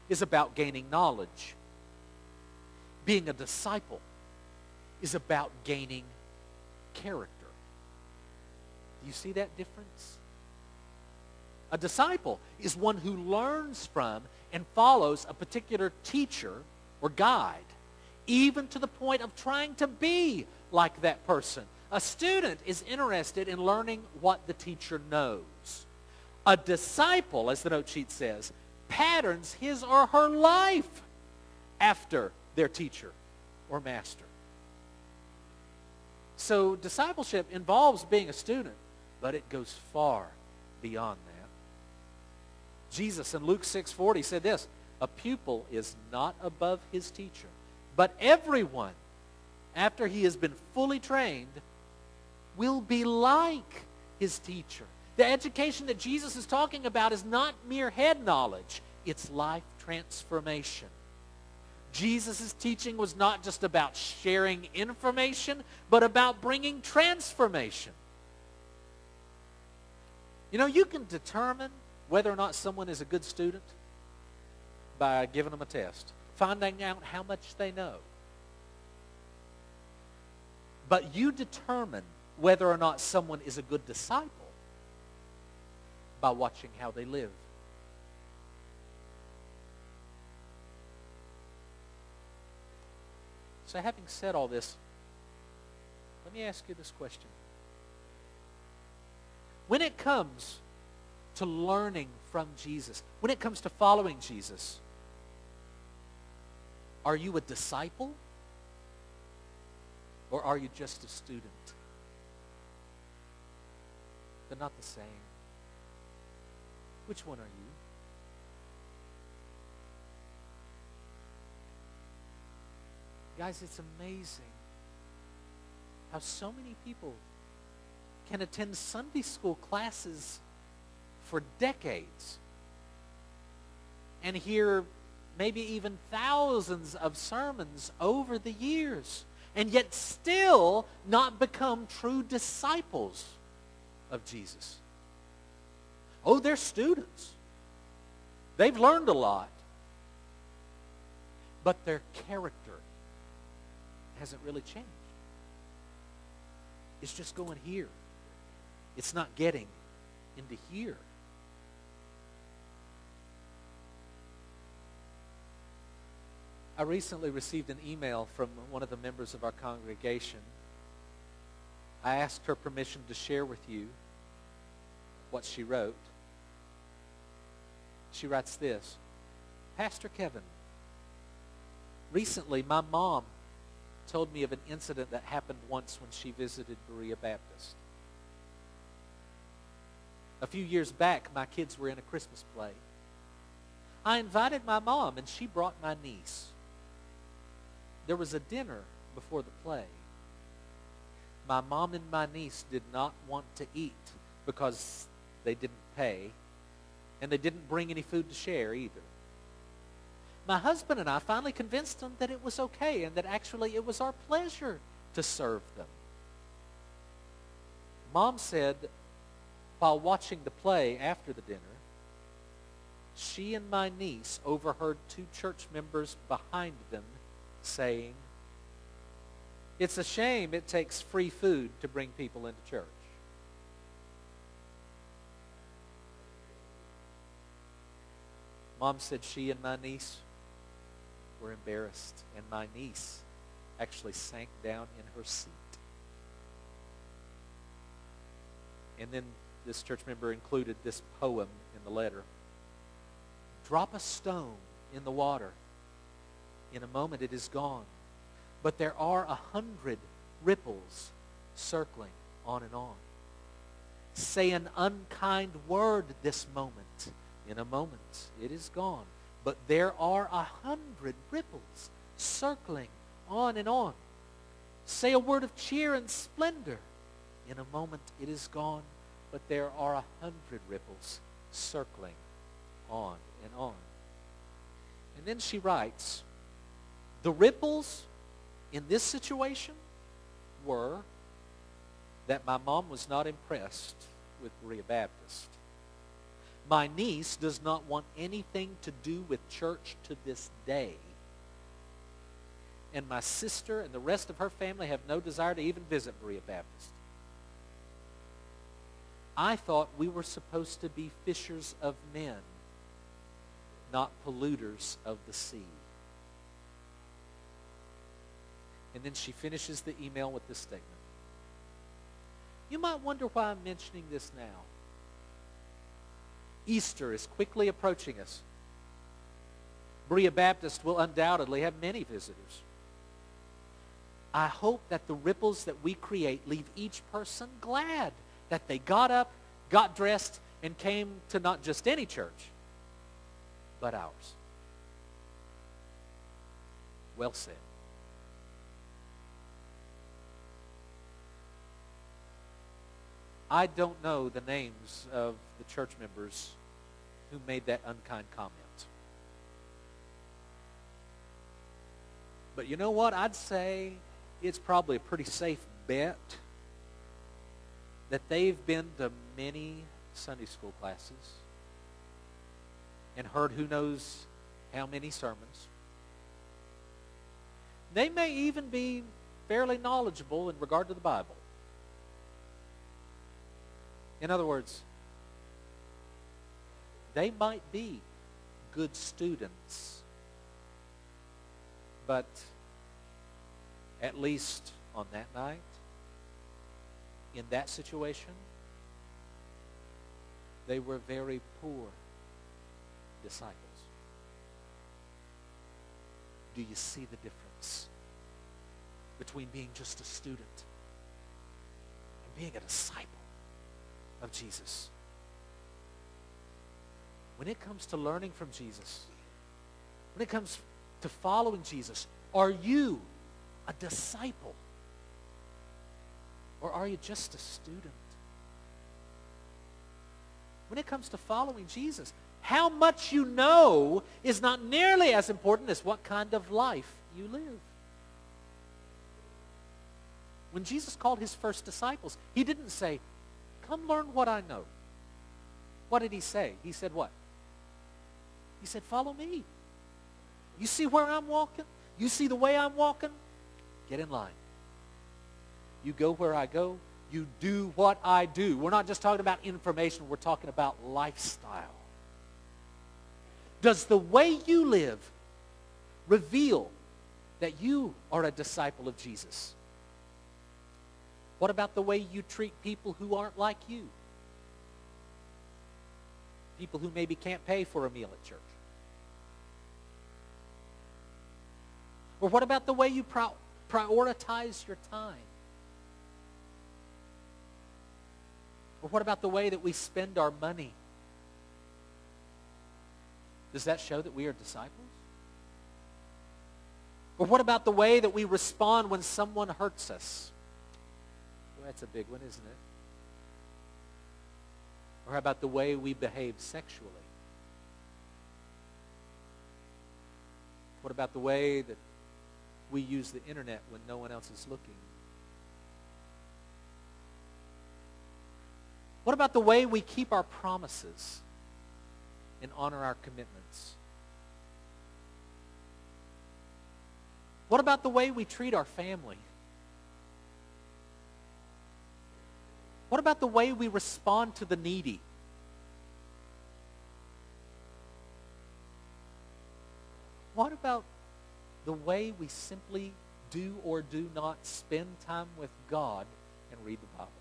is about gaining knowledge. Being a disciple is about gaining character. Do you see that difference? A disciple is one who learns from and follows a particular teacher or guide, even to the point of trying to be like that person. A student is interested in learning what the teacher knows. A disciple, as the note sheet says, patterns his or her life after their teacher or master. So discipleship involves being a student, but it goes far beyond that. Jesus in Luke 6:40 said this, "A pupil is not above his teacher, but everyone, after he has been fully trained, will be like his teacher." The education that Jesus is talking about is not mere head knowledge. It's life transformation. Jesus' teaching was not just about sharing information, but about bringing transformation. You know, you can determine whether or not someone is a good student by giving them a test, finding out how much they know. But you determine whether or not someone is a good disciple by watching how they live. So having said all this, let me ask you this question. When it comes to learning from Jesus, when it comes to following Jesus, are you a disciple or are you just a student? They're not the same. Which one are you? Guys, it's amazing how so many people can attend Sunday school classes for decades and hear maybe even thousands of sermons over the years and yet still not become true disciples of Jesus. Oh, they're students. They've learned a lot. But their character hasn't really changed. It's just going here. It's not getting into here. I recently received an email from one of the members of our congregation. I asked her permission to share with you what she wrote. She writes this, "Pastor Kevin, recently my mom told me of an incident that happened once when she visited Berea Baptist. A few years back, my kids were in a Christmas play. I invited my mom, and she brought my niece. There was a dinner before the play. My mom and my niece did not want to eat because they didn't pay, and they didn't bring any food to share either. My husband and I finally convinced them that it was okay and that actually it was our pleasure to serve them. Mom said, while watching the play after the dinner, she and my niece overheard two church members behind them saying, 'It's a shame it takes free food to bring people into church.' Mom said she and my niece were embarrassed, and my niece actually sank down in her seat. And then this church member included this poem in the letter. Drop a stone in the water. In a moment it is gone. But there are 100 ripples circling on and on. Say an unkind word this moment. In a moment it is gone. But there are 100 ripples circling on and on. Say a word of cheer and splendor. In a moment it is gone. But there are 100 ripples circling on and on. And then she writes, the ripples in this situation were that my mom was not impressed with Berea Baptist. My niece does not want anything to do with church to this day. And my sister and the rest of her family have no desire to even visit Berea Baptist. I thought we were supposed to be fishers of men, not polluters of the sea. And then she finishes the email with this statement. You might wonder why I'm mentioning this now. Easter is quickly approaching us. Berea Baptist will undoubtedly have many visitors. I hope that the ripples that we create leave each person glad that they got up, got dressed, and came to not just any church, but ours. Well said. I don't know the names of the church members who made that unkind comment. But you know what? I'd say it's probably a pretty safe bet that they've been to many Sunday school classes and heard who knows how many sermons. They may even be fairly knowledgeable in regard to the Bible. In other words, they might be good students, but at least on that night, in that situation, they were very poor disciples. Do you see the difference between being just a student and being a disciple of Jesus? When it comes to learning from Jesus, when it comes to following Jesus, are you a disciple? Or are you just a student? When it comes to following Jesus, how much you know is not nearly as important as what kind of life you live. When Jesus called his first disciples, he didn't say, come learn what I know. What did he say? He said what? He said, follow me. You see where I'm walking? You see the way I'm walking? Get in line. You go where I go. You do what I do. We're not just talking about information. We're talking about lifestyle. Does the way you live reveal that you are a disciple of Jesus? What about the way you treat people who aren't like you? People who maybe can't pay for a meal at church. Or what about the way you prioritize your time? Or what about the way that we spend our money? Does that show that we are disciples? Or what about the way that we respond when someone hurts us? Well, that's a big one, isn't it? Or how about the way we behave sexually? What about the way that we use the internet when no one else is looking? What about the way we keep our promises and honor our commitments? What about the way we treat our family? What about the way we respond to the needy? What about the way we simply do or do not spend time with God and read the Bible?